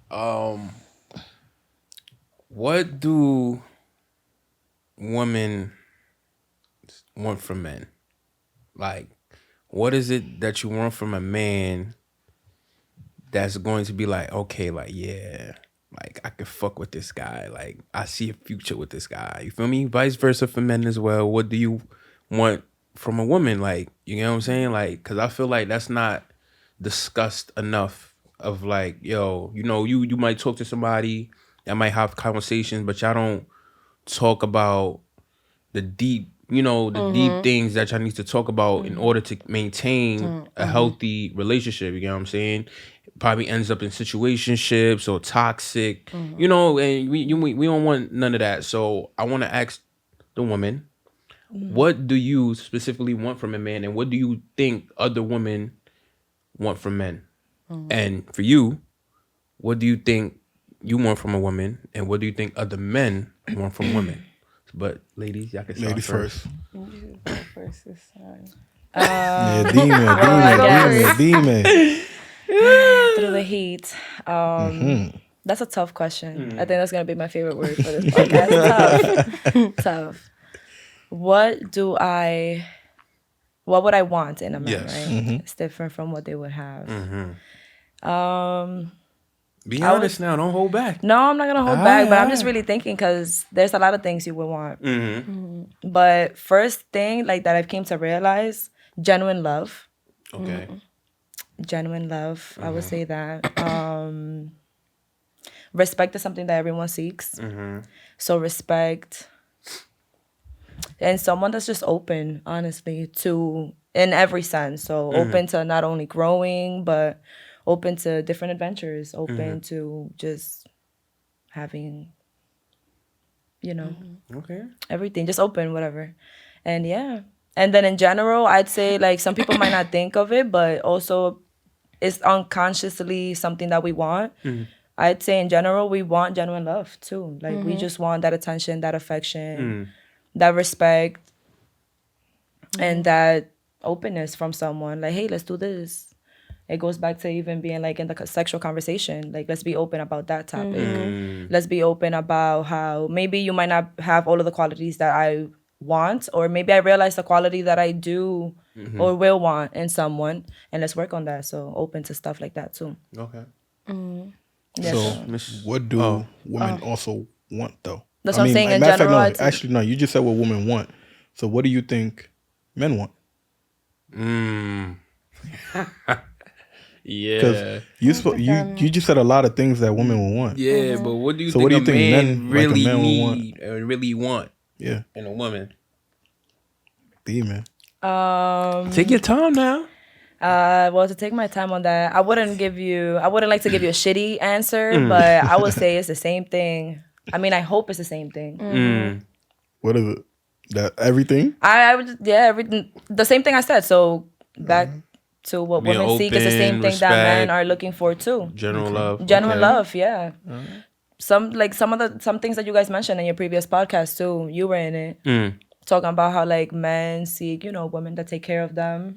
Um, what do women want from men? Like, what is it that you want from a man that's going to be like, okay, like, yeah, like I could fuck with this guy. Like, I see a future with this guy. You feel me? Vice versa for men as well. What do you want from a woman? Like, you know what I'm saying? Like, cause I feel like that's not discussed enough of like, yo, you might talk to somebody that might have conversations, but y'all don't talk about the deep things that y'all need to talk about in order to maintain a healthy relationship. You know what I'm saying? Probably ends up in situationships or toxic, and we don't want none of that. So I want to ask the woman, what do you specifically want from a man, and what do you think other women want from men? And for you, what do you think you want from a woman, and what do you think other men want from women? But ladies, y'all can start Ladies first. first. You go first this time. Yeah, I Dime. through the heat. That's a tough question. I think that's gonna be my favorite word for this podcast. Tough. What do I? What would I want in a man? Yes. Right? It's different from what they would have. Be I would- honest now. Don't hold back. No, I'm not gonna hold back, but I'm just really thinking because there's a lot of things you would want. But first thing like that I've came to realize, genuine love. Okay. Genuine love. I would say that. Respect is something that everyone seeks. So respect. And someone that's just open, honestly, to in every sense. So open to not only growing, but open to different adventures, open to just having, Okay. everything, just open, whatever. And yeah. And then in general, I'd say like some people might not think of it, but also it's unconsciously something that we want. I'd say in general, we want genuine love too. Like we just want that attention, that affection, that respect, and that openness from someone. Like, hey, let's do this. It goes back to even being like in the sexual conversation. Like, let's be open about that topic. Let's be open about how maybe you might not have all of the qualities that I want, or maybe I realize the quality that I do or will want in someone, and let's work on that. So open to stuff like that too. Okay. Yeah, So, Miss- what do women also want, though? That's what I'm saying. like, In matter of fact, general, no. I'd say- Actually, no. You just said what women want. So, what do you think men want? Yeah. Because you just said a lot of things that women will want. Yeah, but what do you So think what do a you think man men- like a really man will want? need and really want Yeah, in a woman? man. Take your time now. well, to take my time on that, I wouldn't like to give you a shitty answer, but I would say it's the same thing. I mean, I hope it's the same thing. What is it? That everything? I would, everything, the same thing I said. So back to what Being women seek is the same open, thing that men respect, are looking for too. General love. Genuine Okay. love, yeah. Some things that you guys mentioned in your previous podcast too. You were in it. Talking about how like men seek, women that take care of them,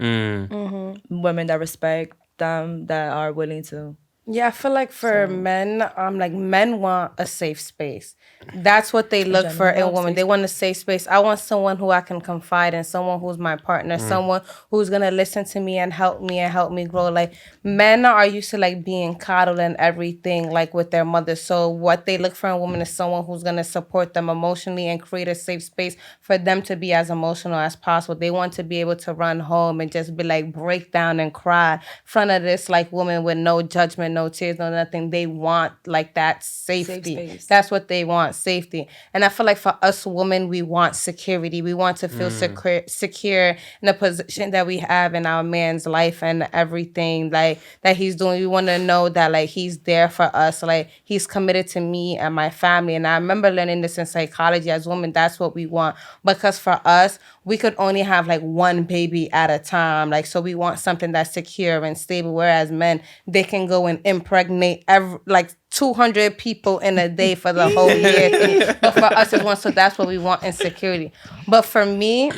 women that respect them, that are willing to. Yeah, I feel like for men, like men want a safe space. That's what they look for in a woman. They want a safe space. I want someone who I can confide in, someone who's my partner, someone who's gonna listen to me and help me grow. Like men are used to like being coddled and everything, like with their mothers. So what they look for in a woman is someone who's gonna support them emotionally and create a safe space for them to be as emotional as possible. They want to be able to run home and just be like break down and cry in front of this like woman with no judgment, no tears, no nothing. They want like that safety. space. That's what they want, safety. And I feel like for us women, we want security. We want to feel secure in the position that we have in our man's life and everything like that he's doing. We want to know that like he's there for us, like he's committed to me and my family. And I remember learning this in psychology. As women, that's what we want, because for us, we could only have like one baby at a time. Like, so we want something that's secure and stable. Whereas men, they can go and impregnate like 200 people in a day for the whole year. But for us, it's one. So that's what we want in security. But for me,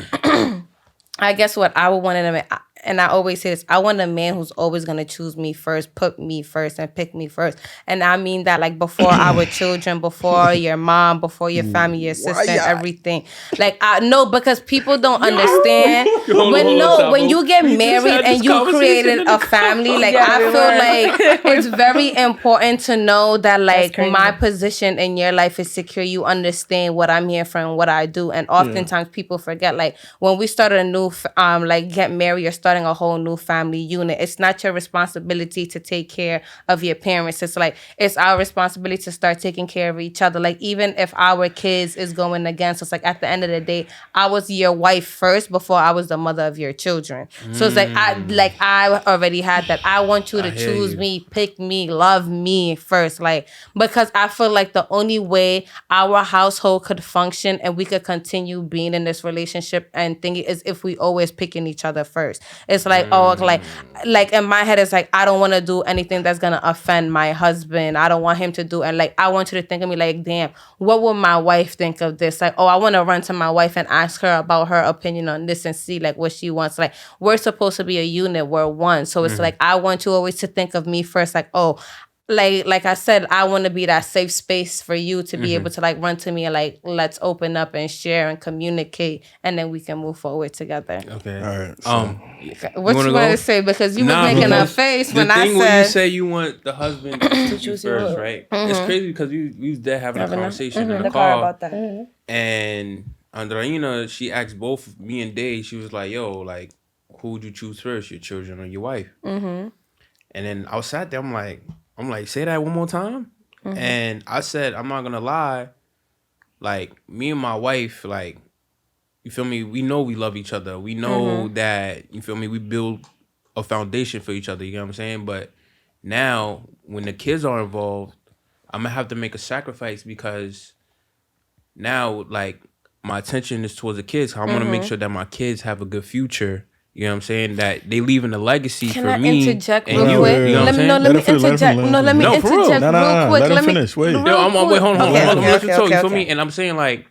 I guess what I would want in a man, and I always say this, I want a man who's always gonna choose me first, put me first, and pick me first. And I mean that like before our children, before your mom, before your family, your sister, everything. Like I know because people don't understand when you get married and you created a family. Like I feel like it's very important to know that like my position in your life is secure. You understand what I'm here for and what I do. And oftentimes people forget like when we start a new like get married or starting a whole new family unit, it's not your responsibility to take care of your parents. It's like it's our responsibility to start taking care of each other. Like even if our kids is going against us, like at the end of the day, I was your wife first before I was the mother of your children. So it's like I already had that. I want you to choose me, pick me, love me first. Like because I feel like the only way our household could function and we could continue being in this relationship and thinking is if we always picking each other first. It's like, like in my head, it's like, I don't want to do anything that's going to offend my husband. I don't want him to do. And like, I want you to think of me like, damn, what will my wife think of this? Like, oh, I want to run to my wife and ask her about her opinion on this and see like what she wants. Like, we're supposed to be a unit. We're one. So it's like, I want you always to think of me first. Like, oh, like I said, I want to be that safe space for you to be able to like run to me and like let's open up and share and communicate, and then we can move forward together. Okay. All right. So, What you want to say? Because you were making a face when I said. When you say you want the husband to choose you first, right? It's crazy because we was there having a conversation in the car about that. and Andreina, she asked both me and Dave. She was like, "Yo, like, who would you choose first, your children or your wife?" And then I was sat there. I'm like, say that one more time. And I said, I'm not gonna lie. Like me and my wife, like, you feel me? We know we love each other. We know that, you feel me? We build a foundation for each other. You know what I'm saying? But now, when the kids are involved, I'm gonna have to make a sacrifice because now, like, my attention is towards the kids. I want to make sure that my kids have a good future. You know what I'm saying? That they leaving a legacy Can for I me. interject and real you. quick? You know what I'm saying? Let me interject real quick. Let him finish. Wait. Yo, wait, hold on. Okay, Let me let you okay, talk. You okay, feel me? okay. And I'm saying like,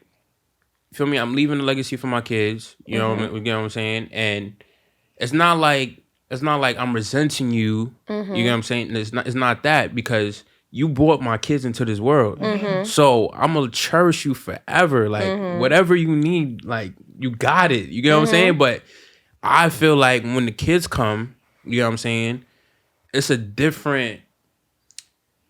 feel me? I'm leaving a legacy for my kids. You know what I'm saying? And it's not like I'm resenting you. You know what I'm saying? It's not that because you brought my kids into this world. So I'm gonna cherish you forever. Like whatever you need, like you got it. You get what I'm saying? But I feel like when the kids come, you know what I'm saying? It's a different,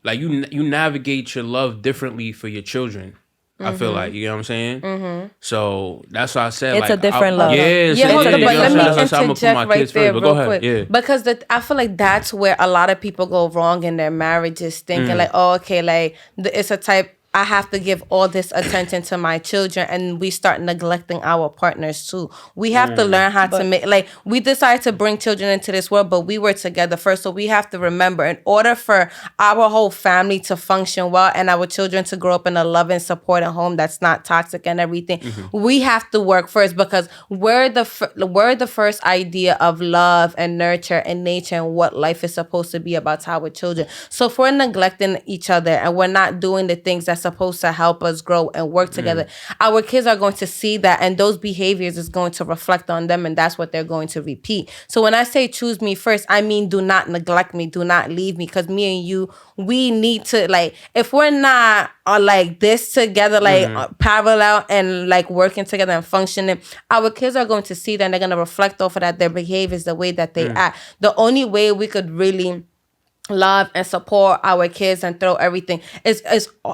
like you navigate your love differently for your children. I feel like, you know what I'm saying? So that's why I said It's like, a different love. Yeah, Yeah, hold on, but let me that's why I'm gonna put my interject right kids there first. But go real ahead. quick. Yeah. Because I feel like that's where a lot of people go wrong in their marriages, thinking like, oh, okay, like it's a type, I have to give all this attention to my children, and we start neglecting our partners too. We have to learn how to make, like, we decided to bring children into this world, but we were together first. So we have to remember, in order for our whole family to function well and our children to grow up in a loving, supporting home that's not toxic and everything, we have to work first, because we're the first idea of love and nurture and nature and what life is supposed to be about to our children. So if we're neglecting each other and we're not doing the things that's supposed to help us grow and work together, our kids are going to see that, and those behaviors is going to reflect on them, and that's what they're going to repeat. So when I say choose me first, I mean do not neglect me, do not leave me, because me and you, we need to, like, if we're not like this together, like parallel and like working together and functioning, our kids are going to see that, and they're going to reflect off of that, their behaviors, the way that they act. The only way we could really love and support our kids and throw everything is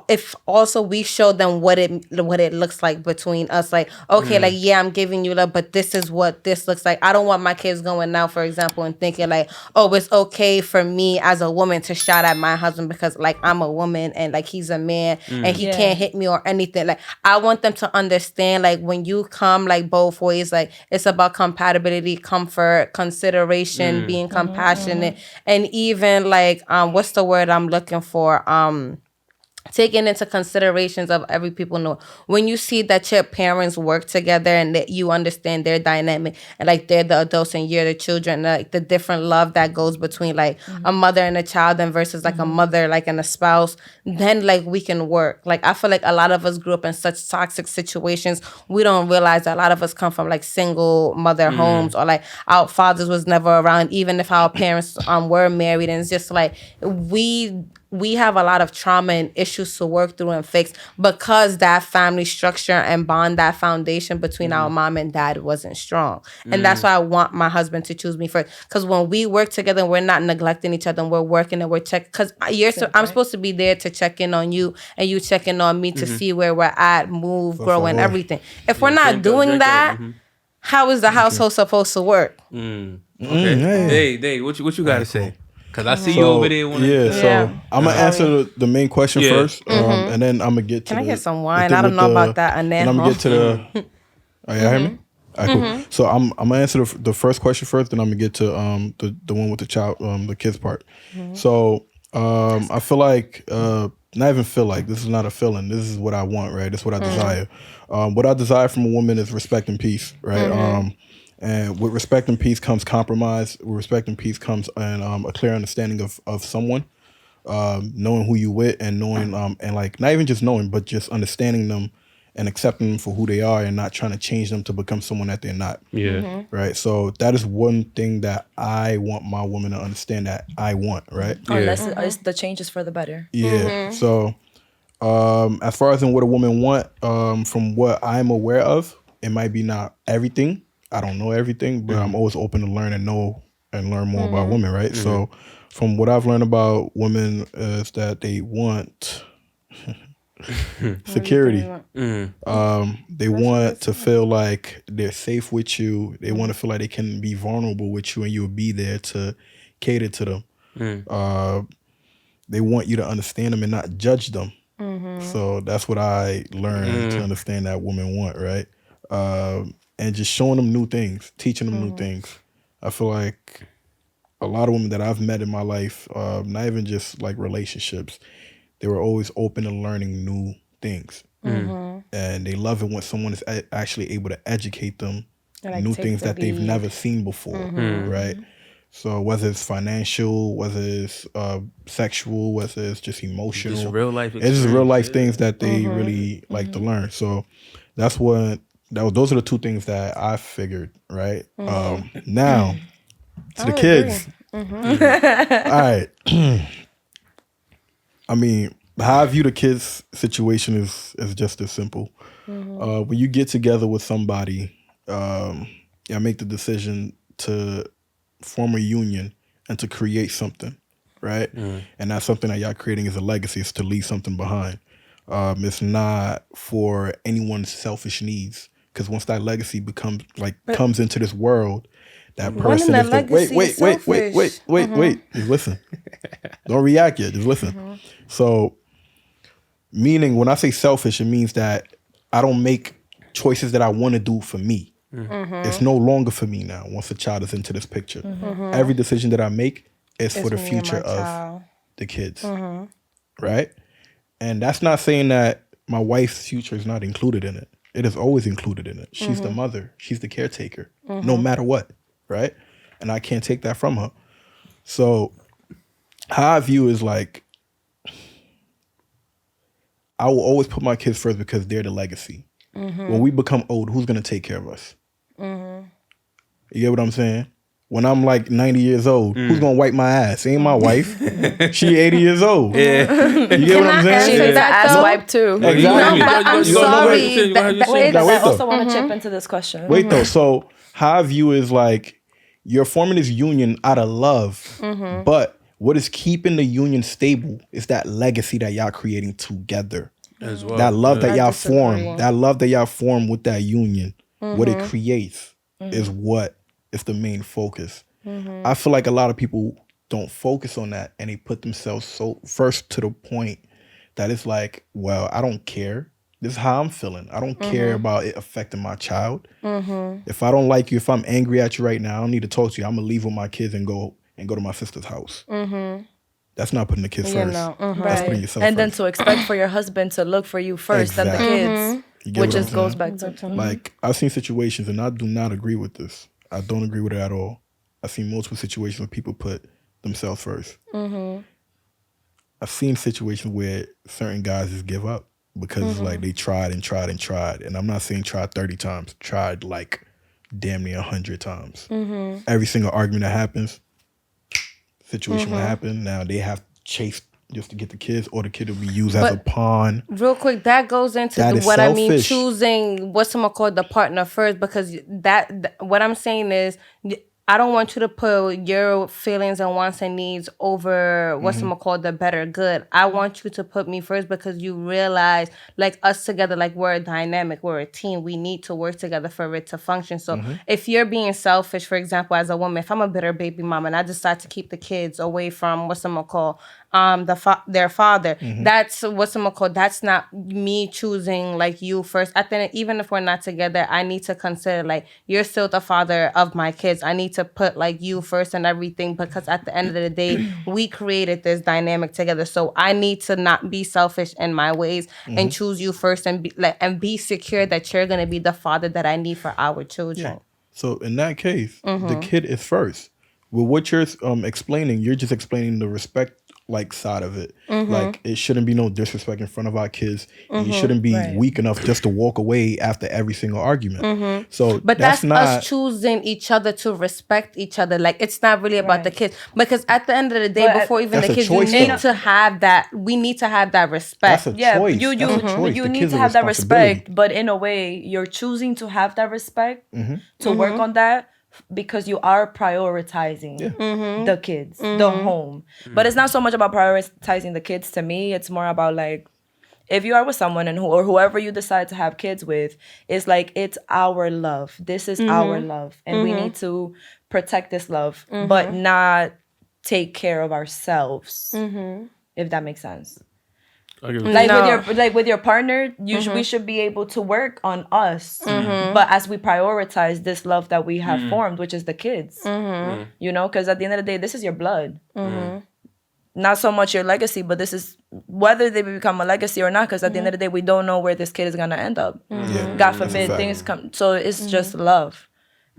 if also we show them what it looks like between us. Like, okay, like, yeah, I'm giving you love, but this is what this looks like. I don't want my kids going now, for example, and thinking like, oh, it's okay for me as a woman to shout at my husband because like I'm a woman and like he's a man and he can't hit me or anything. Like, I want them to understand, like, when you come like both ways, like it's about compatibility, comfort, consideration, being compassionate, and even like what's the word I'm looking for? taking into considerations of every people know when you see that your parents work together and that you understand their dynamic and like they're the adults and you're the children, like the different love that goes between like a mother and a child and versus like a mother like and a spouse, then like we can work. Like I feel like a lot of us grew up in such toxic situations, we don't realize that a lot of us come from like single mother homes, or like our fathers was never around even if our parents were married, and it's just like we have a lot of trauma and issues to work through and fix because that family structure and bond, that foundation between our mom and dad wasn't strong. And that's why I want my husband to choose me first. Because when we work together, we're not neglecting each other and we're working and we're checking. Because I'm supposed to be there to check in on you and you checking on me to see where we're at, move, grow, and everything. If we're not doing that, how is the household supposed to work? Okay. Hey. Dave, what you got to say? Because I see you over there. So I'm going to answer the main question first, and then I'm going to get to Can I get some wine? I don't know about that. And then I'm going to get to the... Oh, you hear me? All right, cool. So I'm going to answer the first question first, then I'm going to get to the one with the child, the kids part. So I feel like... not even feel like, this is not a feeling. This is what I want, right? This is what I desire. What I desire from a woman is respect and peace, right? And with respect and peace comes compromise. With respect and peace comes a clear understanding of someone, knowing who you with, and knowing and like not even just knowing, but just understanding them and accepting them for who they are, and not trying to change them to become someone that they're not. Yeah. Right. So that is one thing that I want my woman to understand that I want. Right. Unless it's the changes for the better. Yeah. So as far as in what a woman want, from what I'm aware of, it might be not everything. I don't know everything, but I'm always open to learn and know and learn more about women, right? So from what I've learned about women is that they want security. They want to feel like they're safe with you. They want to feel like they can be vulnerable with you and you'll be there to cater to them. They want you to understand them and not judge them. So that's what I learned to understand that women want, right? And just showing them new things, teaching them new things. I feel like a lot of women that I've met in my life, not even just like relationships, they were always open to learning new things. And they love it when someone is actually able to educate them Like new take things the that they've lead. never seen before, right? So whether it's financial, whether it's sexual, whether it's just emotional, Just real life it's just real life experience, things that they really like to learn. So that's what those are the two things that I figured, right? Now to the kids. All right. I mean, how I view the kids situation is just as simple. When you get together with somebody, make the decision to form a union and to create something, right? And that's something that y'all creating as a legacy, is to leave something behind. It's not for anyone's selfish needs, because once that legacy comes into this world, that person that is legacy is selfish. wait. Just listen. Don't react yet. Just listen. So, meaning when I say selfish, it means that I don't make choices that I want to do for me. It's no longer for me now once a child is into this picture. Every decision that I make is for the me and future my of child. the kids. Right? And that's not saying that my wife's future is not included in it. It is always included in it. She's the mother. She's the caretaker, no matter what. Right? And I can't take that from her. So how I view is like, I will always put my kids first because they're the legacy. When we become old, who's going to take care of us? You get what I'm saying? When I'm like 90 years old, who's going to wipe my ass? Ain't my wife. She 80 years old. You get what I'm saying? She needs an ass wipe too. Exactly. No, but I'm sorry. Wait, Now, I though. also want to chip into this question. Wait though. So how I view is like, you're forming this union out of love, but what is keeping the union stable is that legacy that y'all creating together. as well. That love that I y'all disagree. form, that love that y'all form with that union, what it creates is what is the main focus. I feel like a lot of people don't focus on that, and they put themselves so first to the point that it's like, well, I don't care. This is how I'm feeling. I don't care about it affecting my child. If I don't like you, if I'm angry at you right now, I don't need to talk to you. I'm gonna leave with my kids and go to my sister's house. That's not putting the kids first. That's putting yourself And then first. to expect for your husband to look for you first than the Exactly. kids, You get which what I'm just goes saying? back to Like, I've seen situations, and I do not agree with this. I don't agree with it at all. I've seen multiple situations where people put themselves first. I've seen situations where certain guys just give up because it's like they tried and tried and tried. And I'm not saying tried 30 times, tried like damn near 100 times. Every single argument that happens, situation will happen. Now they have to chase just to get the kids, or the kid will be used as a pawn. Real quick, that goes into That is what I mean, selfish. choosing what's someone called the partner first, because what I'm saying is, I don't want you to put your feelings and wants and needs over what's someone called the better good. I want you to put me first because you realize, like, us together, like, we're a dynamic, we're a team. We need to work together for it to function. So if you're being selfish, for example, as a woman, if I'm a bitter baby mama and I decide to keep the kids away from what's someone called their father, that's what's someone called, that's not me choosing like you first. At the end, even if we're not together, I need to consider, like, you're still the father of my kids. I need to put like you first and everything, because at the end of the day, we created this dynamic together. So I need to not be selfish in my ways and choose you first, and be secure that you're gonna be the father that I need for our children. So in that case, the kid is first. With what you're explaining, you're just explaining the respect like side of it. Like, it shouldn't be no disrespect in front of our kids. And you shouldn't be weak enough just to walk away after every single argument. So But that's not us choosing each other to respect each other. Like, it's not really about the kids, because at the end of the day, But before even that's the a kids, choice, you need though. to have that. We need to have that respect. that's a Yeah, choice. you That's a choice. you The need kid's to a have that responsibility. respect, but in a way, you're choosing to have that respect to work on that because you are prioritizing the kids, the home. But it's not so much about prioritizing the kids. To me, it's more about, like, if you are with someone or whoever you decide to have kids with, it's like, it's our love. This is our love, and we need to protect this love, but not take care of ourselves. If that makes sense. Like with your partner, we should be able to work on us, but as we prioritize this love that we have formed, which is the kids, you know, because at the end of the day, this is your blood. Not so much your legacy, but this is whether they become a legacy or not, because at the end of the day, we don't know where this kid is gonna end up. Yeah, God that's a forbid fact. things come. So it's just love.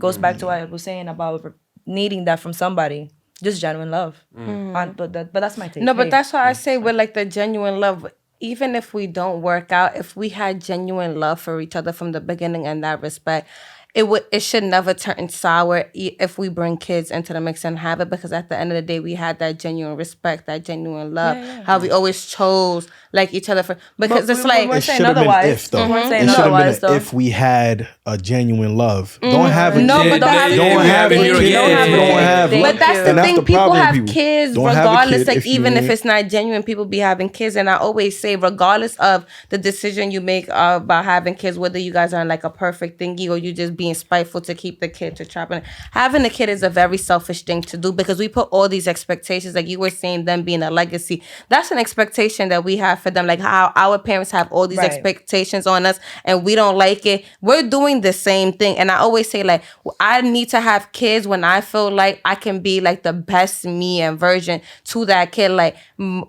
Goes back to what I was saying about needing that from somebody. Just genuine love. But that's my take. No, but Hey. that's why I say with like the genuine love, even if we don't work out, if we had genuine love for each other from the beginning and that respect, it should never turn sour if we bring kids into the mix and have it, because at the end of the day, we had that genuine respect, that genuine love, how we always chose like each other because it's like, we're It saying should have been otherwise. if, though. We're saying It should have otherwise, been though. if we had a genuine love. Don't have a No, kid. but don't have Don't have a If you're a kid. kid, Don't have Thank love. but that's you. the And thing. the People problem with have people. kids Don't have a regardless. kid Like, if you even if ain't- it's not genuine, people be having kids. And I always say, regardless of the decision you make about having kids, whether you guys are in like a perfect thingy or you just being spiteful to keep the kid to trap in, having a kid is a very selfish thing to do, because we put all these expectations, like you were saying, them being a legacy. That's an expectation that we have for them. Like how our parents have all these Right. expectations on us and we don't like it. We're doing the same thing. And I always say, like, I need to have kids when I feel like I can be like the best me and version to that kid. Like,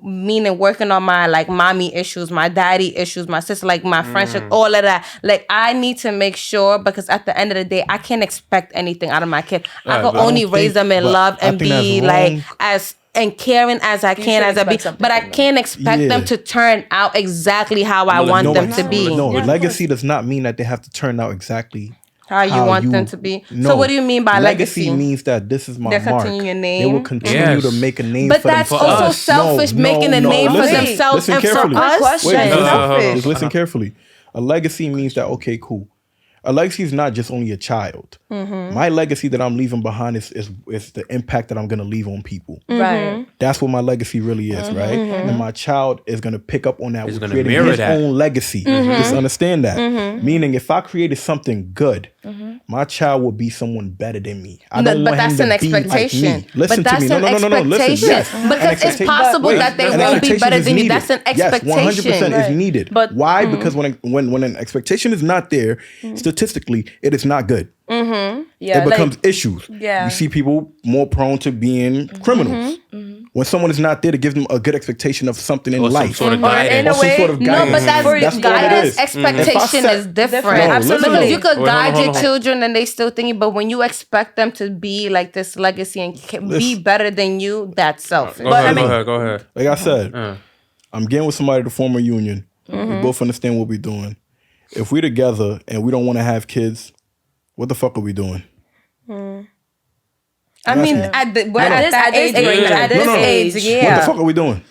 meaning working on my like mommy issues, my daddy issues, my sister, like my friendship, all of that. Like, I need to make sure, because at the end of the day, I can't expect anything out of my kid. I can but I only don't raise think- them in but love I and think that's be wrong. like as and caring as I can, should as I be, expect something but I from them. can't expect them Yeah. to turn out exactly how I want No, them to be. No, Yeah, of legacy does not mean that they have to turn out exactly How you want them to be. No. So what do you mean by legacy? means that this is my They're mark. continuing your They will name? continue Yes. to make a name But for that's themselves. also us. selfish, making a name for listen, themselves listen and for carefully. us. Wait, Question. just listen carefully. A legacy means that, okay, cool. A legacy is not just only a child. My legacy that I'm leaving behind is the impact that I'm going to leave on people. Right. That's what my legacy really is, right? And my child is going to pick up on that He's with gonna creating mirror his that. own legacy. Just understand that. Meaning, if I created something good, my child will be someone better than me. I don't But want that's him an to be like expectation. me. Listen But to me. that's No. an Listen. expectation. Yes. Because An it's expectation- possible that they an won't be expectation better is than you. needed. That's an Yes, expectation. 100% Right. is needed. But- Why? Because when an expectation is not there, statistically, it is not good. Yeah. It becomes issues. Yeah. You see people more prone to being criminals. when someone is not there to give them a good expectation of something in Or some life. sort of Or in guidance. a Or some way, sort of No, guidance. but that's what it is. guidance. Expectation If I is set- different. No, Absolutely. listen. Because you could Wait, hold on, guide hold your on. children and they still thinking, but when you expect them to be like this legacy and be better than you, that's selfish. Go ahead. Go ahead. Like I said, I'm getting with somebody to form a union. Mm-hmm. We both understand what we're doing. If we're together and we don't want to have kids, what the fuck are we doing? I mean, That's at the, we're At at this- that at this age range, age, at no, this no. age, What the yeah. fuck are we doing?